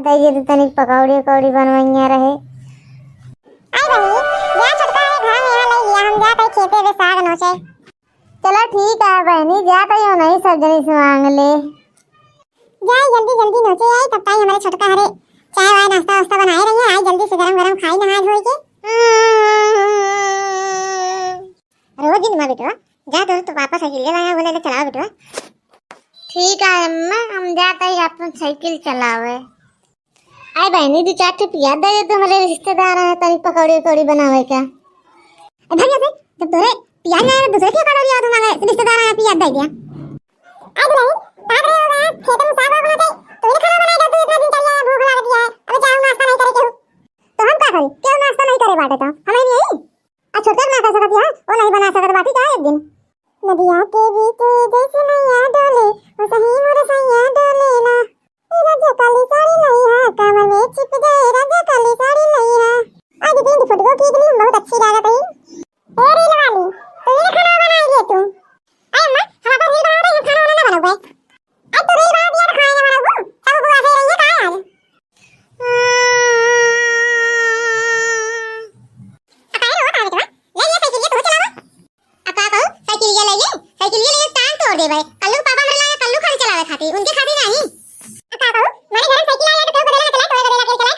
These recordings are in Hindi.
दाई तो तनिक पकौड़ी उकौड़ी बनवाइया रहे। आई बनी जा छोटका है घर में यहाँ ले लिया हम जाते खेते में साग नोचे। चलो ठीक है बहनी, जाता ही नहीं सब जनी से मांग ले। जाए जल्दी जल्दी नोचे आई तब तक हमारे छोटका हरे चाय वाय नाश्ता वास्ता बनाए रही है। आई जल्दी से गरम गरम खाई नहा धोई के। रोज दिन में बेटवा जा तो वापस साइकिल ले लाया बोले चलाओ बेटवा। ठीक है अम्मा, हम जाता ही अपन साइकिल चलावे। आई बहनी दो चार ठे पिया दे तो हमारे रिश्तेदार हैं, तनिक पकौड़ी उकौड़ी बनावे का। भैया से जब तोरे पियाज आए दूसरे के पकौड़ी आ तुम्हारे रिश्तेदार आए पियाज दे दिया। आई बोले ताक रे होगा खेत में साग बनाते तो ये खाना बनाएगा तू इतना दिन चल रहा है भूख लग गया है अबे चाय नाश्ता नहीं करे क्यों तो हम क्या करें क्यों नाश्ता नहीं करे बाटे तो हमें नहीं आई आ छोटे ना कर सकती है वो नहीं बना सकत बाटी का एक दिन नदिया के बीच जैसे नैया डोले वो सही मोरे सैया डोले ना राजा काली साड़ी लइहा कमर में चिप जाए राजा काली साड़ी लइहा। आज दिन की फोटो खींचनी बहुत अच्छी लागत है ए रील वाली तो ये खाना बनाएगी तू। आई अम्मा हम अपन रील बना रहे हैं खाना वाला ना बनाओगे। आज तो रील बना दिया तो खाएंगे बनाओ सब बुआ से रहिए कहां आज दे भाई कल्लू पापा मेरे लाया कल्लू खाने चलावे खाती उनके खाती नहीं अका कहू मारे घर साइकिल आया तो बदला चला तो बदला के चलाए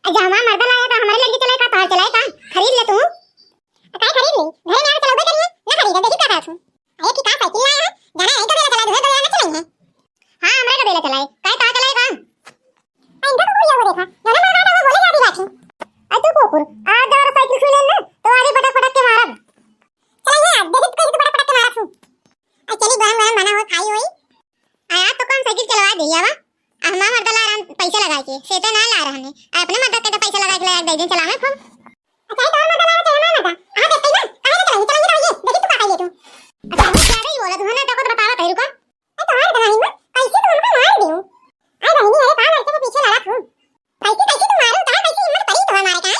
का जामा मर्द लाया तो हमारे लड़के चलाए का तार चलाए का खरीद ले तू अका खरीद ले घर में आके चलाओगे करिए ना खरीद देखी का था अरे ठीक है साइकिल लाया जाना है तो चला दूसरे तो ना चलेंगे। हां हमारे का बेला चलाए काय तार चलाए का इनका तो ये देखा जाना मारा वो बोले जाती बात आ तू कोकुर आ जा साइकिल छू ले ना तो आगे पटक पटक के मारब चल यार देखी तो पटक पटक के मारा तू चली गरम गरम बना हुआ खाई हुई आया तो कौन साइकिल चलवा दिया वा हमारा मर्द ला रहा पैसा लगा के सेटा ना ला रहा ने अपने मर्द के पैसा लगा के लाया दे दिन चलावे खूब अच्छा तो मर्द ला चलाना मर्द हां देखते ना कहां चलाएंगे चलाएंगे देखी तू पापा ये तू अच्छा हम क्या ही बोला तू ना तो बतावा तेरे को ए तो हार नहीं मैं कैसे तो हमको मार दियो आई बहनी अरे कहां लड़के के पीछे लगा तू कैसे कैसे तू मारू तारा कैसे हिम्मत पड़ी तो मारे का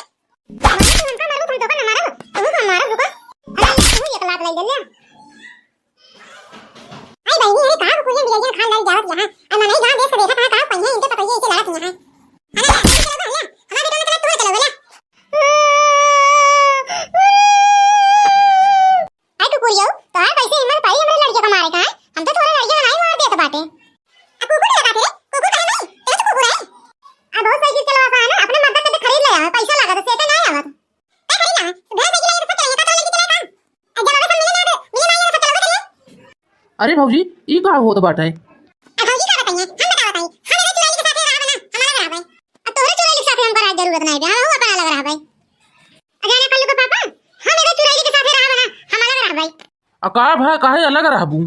हमको मारू तुम तो ना मारो तुम मारो रुको अरे तू एक लात ले ले आई बहनी अरे कहां को खुले बिया खान डाल जावत यहां अन नहीं गांव देख के देखा कहां पहिया इनके पता ये इसे लड़त यहां अरे चलो भैया हमारे बेटा ने तू चलो बोला आई तो कोई तो है पैसे हिम्मत पाई हमरे लड़के को मारे का हम तो थोड़े लड़के को नहीं मार देते बाटे आ कुकुर लगा थे कुकुर का नहीं तेज कुकुर है आ बहुत साइकिल चलवा का है ना अपने मर्द के खरीद ले पैसा लगा तो सेटा नहीं आवत क्या करी ना घर साइकिल लेके चलेंगे का तो लेके चलेगा आ जब सब मिले ना मिले ना सब चलोगे करिए। अरे भौजी ई का होत बाटे भौजी का बताइए हम बता बताइए हमारे चुराई के साथ रहा बना हमारा रहा भाई अब तोरे चुराई के साथ हमको जरूरत नहीं है वो अपना लग रहा भाई अजाना कल्लू का पापा हम मेरे चुराई के साथ रहा बना हमारा रहा भाई अकार भाई काहे अलग रहबू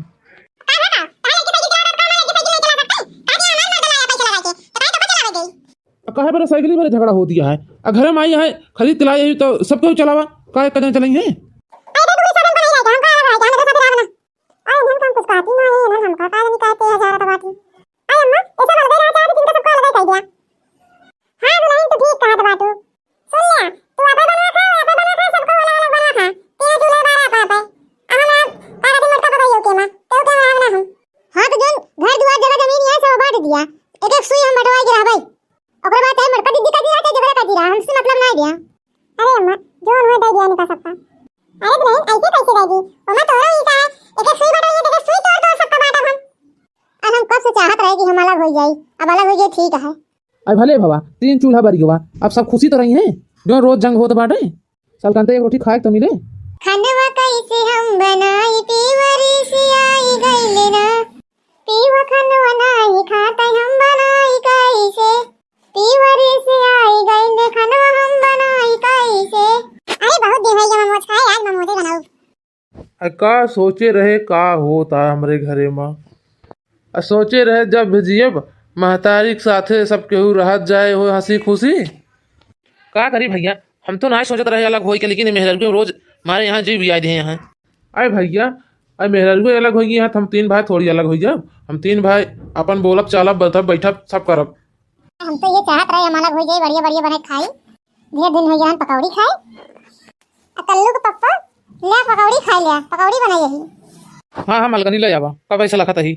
का बता तारे की साइकिल चला का हमारे की साइकिल नहीं चला सकते ताकि हमारे मर्द लाया पैसा लगा के तो काहे तो चलावे गई काहे पर साइकिल पर झगड़ा हो दिया है घर में आई है खरीद दिलाई तो सबको चलावा काहे कदम चलेंगे अरे दूर से हम बनाई हम का रहा है हमारे साथ रहा बना आई हम कुछ बात ही नहीं ना हमका का नहीं कहते हैं ज्यादा बात आई अम्मा ऐसा बोल रहा था कि सबको अलग कर दिया हां नहीं तो ठीक कहा बात सुन ले तू आपा बना खा सबको अलग अलग बना खा तेरे दूल्हे बारा पापा हमारा तारा दिन मत बताइयो के मां तो क्या रहना हम हां तो जन घर दुआर जगह जमीन है सब बांट दिया एक एक सुई हम बंटवा के रहा भाई ओकरे बाद है मरका दीदी का दिया था झगड़ा का दिया हमसे मतलब नहीं दिया अरे अम्मा जोन हो दे दिया नहीं का सकता अरे बहन ऐसे कैसे रहेगी ओमा तोरा ही का है एक एक सुई बटाइए तो सुई तोड़ सबका बांटा हम हम कब से चाहत रहे कि हम अलग हो जाई अब अलग हो जाए ठीक है अरे भले बाबा 3 चूल्हा बरी हुआ अब सब खुशी तो रही हैं जो रोज जंग होत बाटे चल कंते एक रोटी खाए तो मिले खानवा कैसे हम बनाई पीवरी से आई गइले ना पीवा खानवा नहीं खाता हम बनाई कैसे पीवरी से आई गइले खानवा हम बनाई कैसे अरे बहुत दिन है ये मोमोज खाए आज मोमोज बनाओ का सोचे रहे का होता हमरे घरे में सोचे रहे जब भेजिए महतारी के साथे सब केहू रहत जाए हो हंसी खुशी का करी भैया हम तो ना सोचत रहे अलग होई के लेकिन मेहरगू रोज हमारे यहाँ जी भी आए थे यहाँ अरे भैया अरे मेहरगू अलग होगी यहाँ हम 3 भाई थोड़ी अलग हो जाब हम 3 भाई अपन बोलब चालब बैठब सब करब हम तो ये चाहत रहे हम अलग हो जाए बढ़िया बढ़िया बने खाई ढेर दिन हो गया पकौड़ी खाए कल्लू के पप्पा ले पकौड़ी खा लिया पकौड़ी बनाई यही हाँ हाँ मलगनी ले जावा का पैसा लखत ही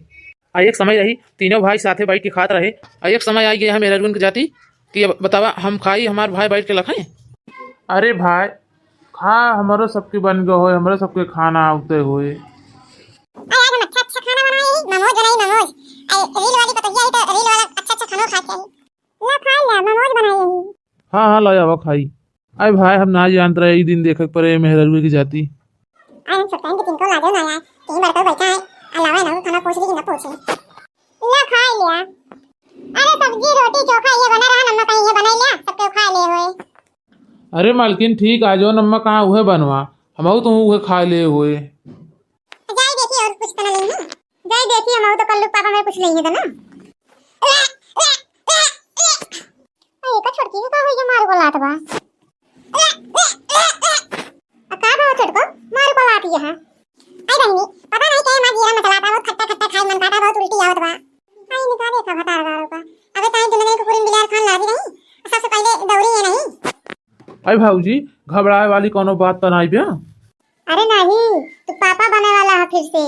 एक समय रही तीनों भाई साथे बैठ के खात रहे। एक समय आई गया है मेरे अर्जुन की जाति कि अब बतावा हम खाई हमारे भाई बैठ के लखाएं। अरे भाई खा हमारो सबके बन गए हो, हमारे सबके खाना आते हुए। आज हम अच्छा अच्छा खाना बनाए ही मोमोज बनाई मोमोज। रील वाली पतंगिया ही तो रील वाला अच्छा अच्छा खाना खा के ला खा ला मोमोज बनाए ही। हाँ हाँ ला जावा खाई। अरे भाई हम ना जानत रहे ई दिन देखे पड़े मेहररुए की जाति। हम सब टाइम के तिनको ला दो ना यार कहीं बार तो बैठा है अलावा ना खाना पूछ ली कि ना पूछे ला खा लिया। अरे सब्जी रोटी चोखा ये बना रहा नमक ये बना लिया सबके खा ले हुए। अरे मालकिन ठीक आ जाओ नम्मा कहाँ हुए बनवा हम तो हुए खा ले हुए। जाए देखिए और कुछ तो ना नहीं है जाए देखिए हम तो कल पापा मेरे कुछ नहीं है तो ना अरे का छोड़की का हो ये मार को लात बा का बा छोड़को मार को लात ये हां। आई बहनी पता नहीं क्या मां जीरा मसाला था बहुत खट्टा खट्टा खाई मन खाता बहुत उल्टी आवत बा। आई निकाल देखा भतार गाड़ो का अबे ताई तुमने को पूरी बिलार खान लादी नहीं सबसे पहले दौड़ी है नहीं। अरे भाऊजी घबराए वाली कोनो बात तो नहीं बिया। अरे नहीं तू पापा बने वाला है फिर से।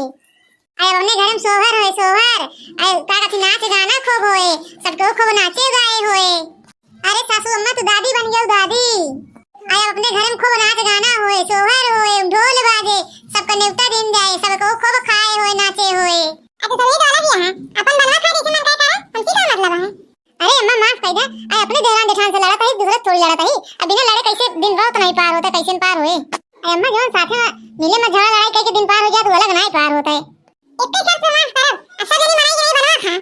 अरे अपने घर में सोहर होए सोहर अरे का कथी नाच गाना खूब होए सबको खूब नाचे गाए होए। अरे सासू अम्मा तू दादी बन गई दादी। अरे अपने घर में खूब नाच गाना होए सोहर होए ढोल बाजे सबका न्योता दिन जाए सबको खूब खाए होए नाचे होए। अच्छा तो ये गाना भी है अपन बनवा खा देखे मन का हम सीधा मतलब है। अरे अम्मा माफ कर दे अरे अपने देवान जेठान से लड़ा था दूसरा थोड़ी लड़ा था अब बिना लड़े कैसे दिन रात नहीं पार होता कैसे पार होए। अरे अम्मा जो साथे मिले में झगड़ा लड़ाई करके दिन पार हो जाए तो अलग नहीं पार होता है। इतने शर्त माफ कर अब असल नहीं मनाई नहीं बनवा खा।